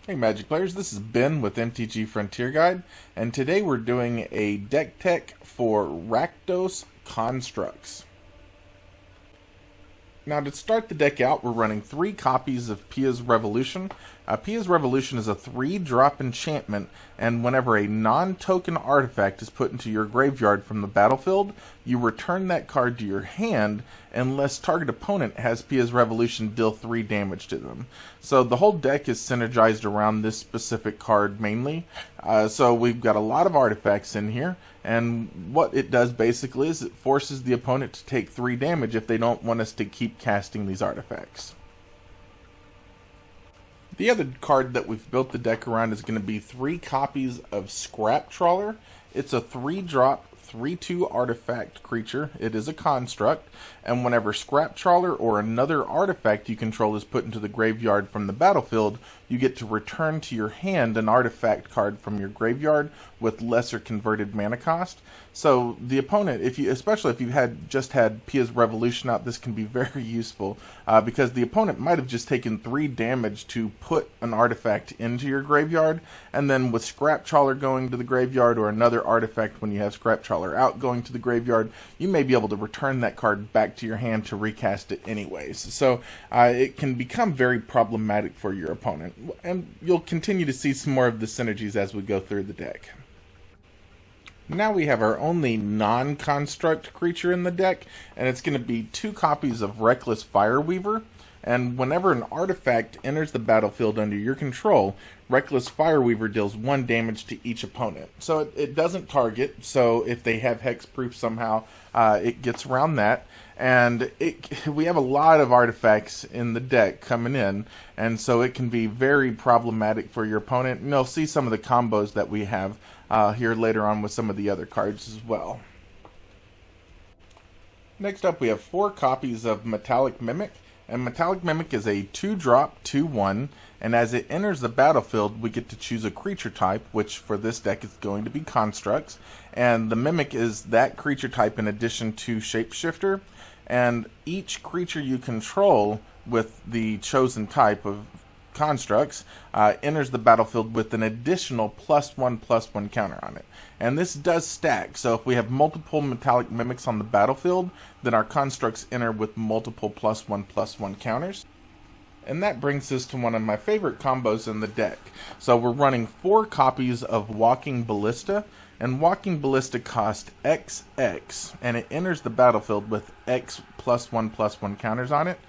Hey Magic players, this is Ben with MTG Frontier Guide, and today we're doing a deck tech for Rakdos constructs. Now to start the deck out, we're running 3 copies of Pia's Revolution. Pia's Revolution is a 3-drop enchantment, and whenever a non-token artifact is put into your graveyard from the battlefield, you return that card to your hand unless target opponent has Pia's Revolution deal 3 damage to them. So the whole deck is synergized around this specific card mainly. So we've got a lot of artifacts in here, and what it does basically is it forces the opponent to take 3 damage if they don't want us to keep casting these artifacts. The other card that we've built the deck around is going to be 3 copies of Scrap Trawler. It's a 3-drop, 3/2 artifact creature. It is a construct, and whenever Scrap Trawler or another artifact you control is put into the graveyard from the battlefield, you get to return to your hand an artifact card from your graveyard with lesser converted mana cost. So the opponent, especially if you just had Pia's Revolution out, this can be very useful because the opponent might have just taken 3 damage to put an artifact into your graveyard, and then with Scrap Trawler going to the graveyard or another artifact when you have Scrap Trawler out going to the graveyard, you may be able to return that card back to your hand to recast it anyways. So it can become very problematic for your opponent, and you'll continue to see some more of the synergies as we go through the deck. Now we have our only non-construct creature in the deck, and it's going to be 2 copies of Reckless Fireweaver. And whenever an artifact enters the battlefield under your control, Reckless Fireweaver deals 1 damage to each opponent. So it doesn't target, so if they have hexproof somehow, it gets around that. And we have a lot of artifacts in the deck coming in, and so it can be very problematic for your opponent. And you'll see some of the combos that we have here later on with some of the other cards as well. Next up, we have 4 copies of Metallic Mimic. And Metallic Mimic is a 2-drop, 2/1, and as it enters the battlefield, we get to choose a creature type, which for this deck is going to be constructs. And the Mimic is that creature type in addition to Shapeshifter. And each creature you control with the chosen type of constructs enters the battlefield with an additional +1/+1 counter on it. And this does stack, so if we have multiple Metallic Mimics on the battlefield, then our constructs enter with multiple +1/+1 counters. And that brings us to one of my favorite combos in the deck. So we're running 4 copies of Walking Ballista, and Walking Ballista costs XX, and it enters the battlefield with X +1/+1 counters on it.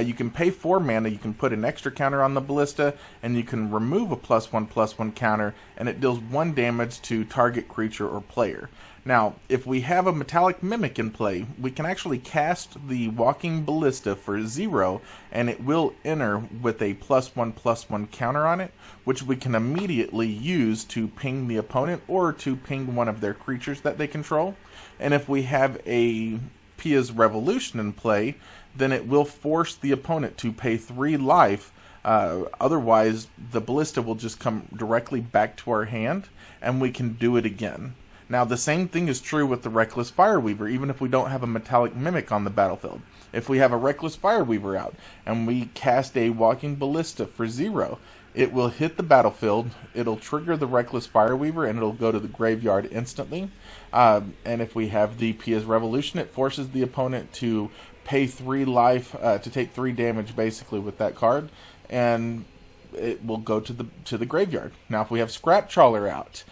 You can pay 4 mana, you can put an extra counter on the Ballista, and you can remove a +1/+1 counter, and it deals 1 damage to target creature or player. Now, if we have a Metallic Mimic in play, we can actually cast the Walking Ballista for 0, and it will enter with a +1/+1 counter on it, which we can immediately use to ping the opponent or to ping one of their creatures that they control. And if we have a Pia's Revolution in play, then it will force the opponent to pay 3 life. Otherwise, the Ballista will just come directly back to our hand, and we can do it again. Now, the same thing is true with the Reckless Fireweaver, even if we don't have a Metallic Mimic on the battlefield. If we have a Reckless Fireweaver out, and we cast a Walking Ballista for 0, it will hit the battlefield, it'll trigger the Reckless Fireweaver, and it'll go to the graveyard instantly. And if we have the Pia's Revolution, it forces the opponent to pay 3 life, to take 3 damage basically with that card, and it will go to the graveyard. Now, if we have Scrap Trawler out,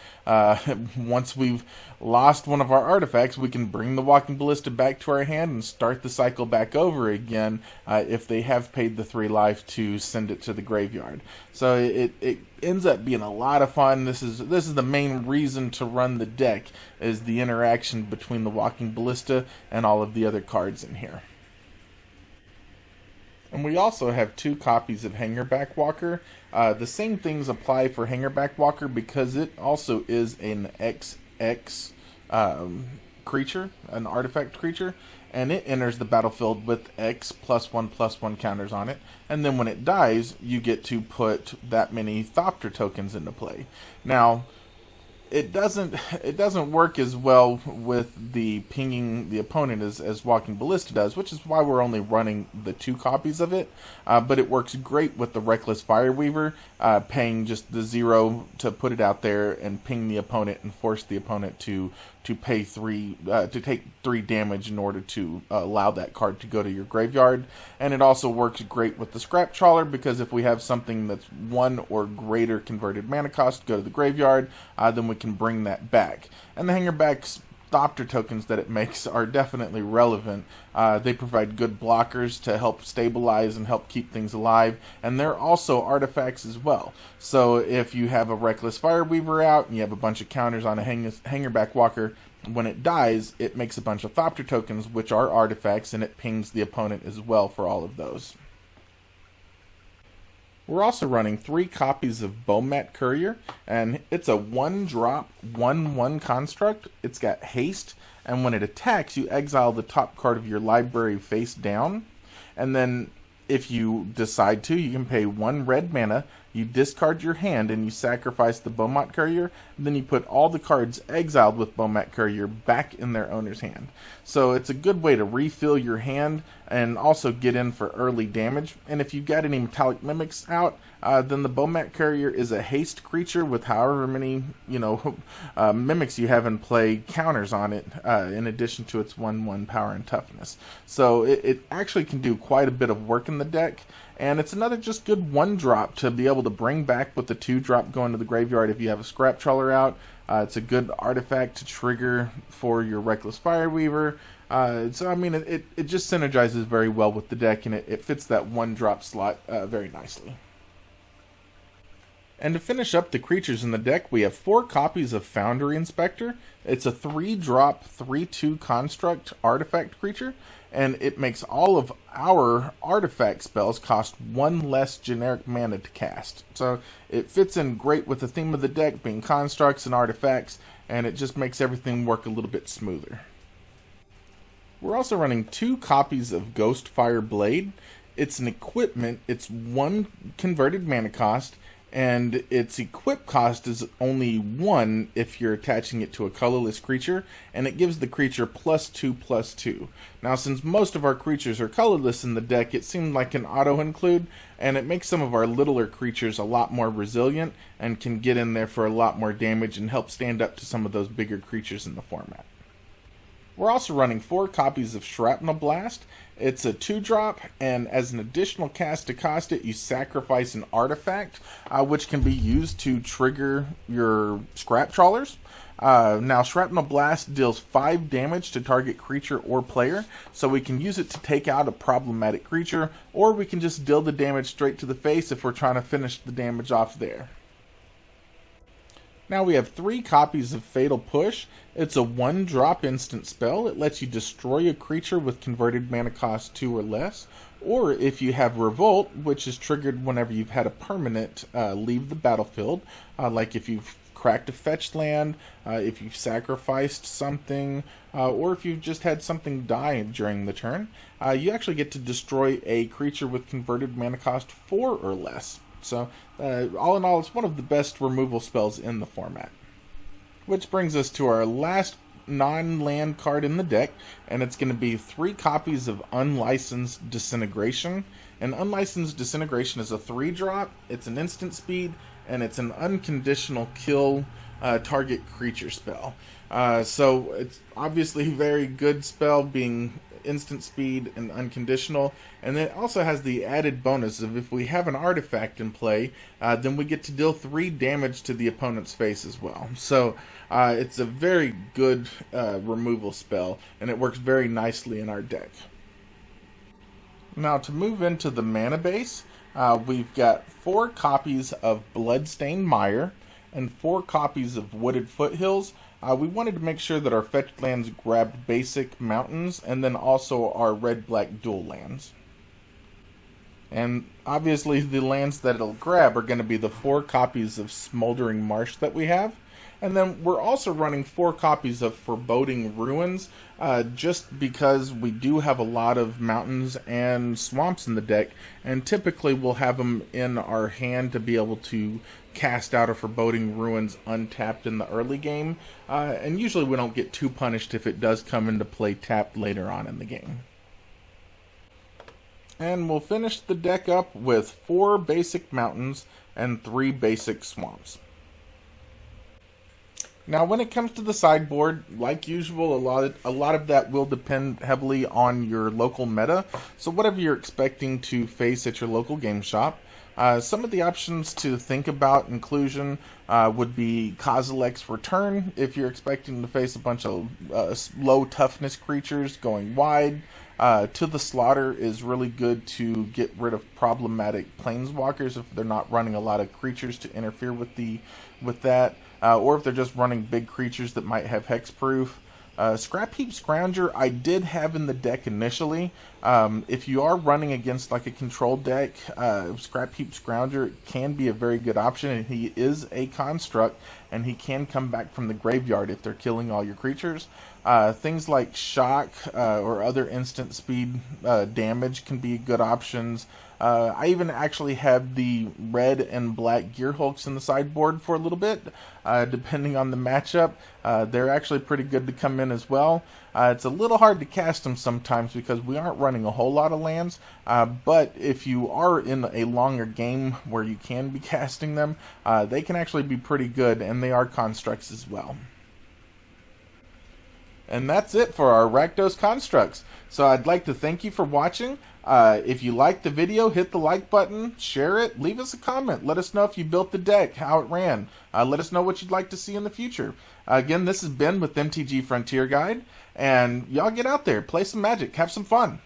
once we've lost one of our artifacts, we can bring the Walking Ballista back to our hand and start the cycle back over again if they have paid the 3 life to send it to the graveyard. So it ends up being a lot of fun. This is the main reason to run the deck, is the interaction between the Walking Ballista and all of the other cards in here. And we also have 2 copies of Hangarback Walker. The same things apply for Hangarback Walker because it also is an XX creature, an artifact creature, and it enters the battlefield with X +1/+1 counters on it. And then when it dies, you get to put that many Thopter tokens into play. Now, it doesn't work as well with the pinging the opponent as Walking Ballista does, which is why we're only running the 2 copies of it. But it works great with the Reckless Fireweaver, paying just the 0 to put it out there and ping the opponent and force the opponent to pay 3 to take 3 damage in order to allow that card to go to your graveyard. And it also works great with the Scrap Trawler, because if we have something that's 1 or greater converted mana cost go to the graveyard, then we can bring that back. And the Hangarback's Thopter tokens that it makes are definitely relevant. They provide good blockers to help stabilize and help keep things alive, and they're also artifacts as well. So if you have a Reckless Fireweaver out and you have a bunch of counters on a Hangarback Walker, when it dies, it makes a bunch of Thopter tokens, which are artifacts, and it pings the opponent as well for all of those. We're also running 3 copies of Bomat Courier, and it's a 1-drop, 1/1 construct. It's got haste, and when it attacks, you exile the top card of your library face down. And then, if you decide to, you can pay 1 red mana, you discard your hand, and you sacrifice the Bomat Courier, and then you put all the cards exiled with Bomat Courier back in their owner's hand. So it's a good way to refill your hand and also get in for early damage. And if you've got any Metallic Mimics out, then the Bomat Courier is a haste creature with however many mimics you have in play counters on it, in addition to its 1/1 power and toughness. So it actually can do quite a bit of work in the deck. And it's another just good 1-drop to be able to bring back with the 2-drop going to the graveyard if you have a Scrap Trawler out. It's a good artifact to trigger for your Reckless Fireweaver. So, I mean, it just synergizes very well with the deck, and it fits that 1-drop slot very nicely. And to finish up the creatures in the deck, we have 4 copies of Foundry Inspector. It's a 3-drop, 3/2 construct artifact creature, and it makes all of our artifact spells cost 1 less generic mana to cast. So it fits in great with the theme of the deck being constructs and artifacts, and it just makes everything work a little bit smoother. We're also running 2 copies of Ghostfire Blade. It's an equipment, it's 1 converted mana cost, and its equip cost is only 1 if you're attaching it to a colorless creature, and it gives the creature +2/+2. Now, since most of our creatures are colorless in the deck, it seemed like an auto-include, and it makes some of our littler creatures a lot more resilient and can get in there for a lot more damage and help stand up to some of those bigger creatures in the format. We're also running 4 copies of Shrapnel Blast. It's a 2-drop, and as an additional cast to cost it, you sacrifice an artifact, which can be used to trigger your Scrap Trawlers. Now, Shrapnel Blast deals 5 damage to target creature or player, so we can use it to take out a problematic creature, or we can just deal the damage straight to the face if we're trying to finish the damage off there. Now we have 3 copies of Fatal Push. It's a 1-drop instant spell. It lets you destroy a creature with converted mana cost 2 or less. Or if you have Revolt, which is triggered whenever you've had a permanent leave the battlefield, like if you've cracked a fetched land, if you've sacrificed something, or if you've just had something die during the turn, you actually get to destroy a creature with converted mana cost 4 or less. So, all in all, it's one of the best removal spells in the format. Which brings us to our last non-land card in the deck, and it's going to be 3 copies of Unlicensed Disintegration. And Unlicensed Disintegration is a 3-drop, it's an instant speed, and it's an unconditional kill target creature spell. So, it's obviously a very good spell, being instant speed and unconditional, and it also has the added bonus of if we have an artifact in play, then we get to deal 3 damage to the opponent's face as well. So it's a very good removal spell, and it works very nicely in our deck. Now to move into the mana base, we've got 4 copies of Bloodstained Mire and 4 copies of Wooded Foothills. We wanted to make sure that our fetched lands grabbed basic mountains and then also our red-black dual lands. And obviously the lands that it'll grab are going to be the 4 copies of Smoldering Marsh that we have. And then we're also running 4 copies of Foreboding Ruins, just because we do have a lot of mountains and swamps in the deck, and typically we'll have them in our hand to be able to cast out a Foreboding Ruins untapped in the early game, and usually we don't get too punished if it does come into play tapped later on in the game. And we'll finish the deck up with 4 basic mountains and 3 basic swamps. Now, when it comes to the sideboard, like usual, a lot of that will depend heavily on your local meta. So whatever you're expecting to face at your local game shop. Some of the options to think about inclusion would be Kozilek's Return, if you're expecting to face a bunch of low toughness creatures going wide. To the Slaughter is really good to get rid of problematic planeswalkers if they're not running a lot of creatures to interfere with that, or if they're just running big creatures that might have hexproof. Scrapheap Scrounger I did have in the deck initially. If you are running against like a control deck, Scrapheap Scrounger can be a very good option, and he is a construct, and he can come back from the graveyard if they're killing all your creatures. Things like Shock or other instant speed damage can be good options. I even actually had the red and black Gearhulks in the sideboard for a little bit, depending on the matchup. They're actually pretty good to come in as well. It's a little hard to cast them sometimes because we aren't running a whole lot of lands, but if you are in a longer game where you can be casting them, they can actually be pretty good, and they are constructs as well. And that's it for our Rakdos constructs. So I'd like to thank you for watching. If you liked the video, hit the like button, share it, leave us a comment. Let us know if you built the deck, how it ran. Let us know what you'd like to see in the future. Again, this has Ben with MTG Frontier Guide, and y'all get out there, play some Magic, have some fun.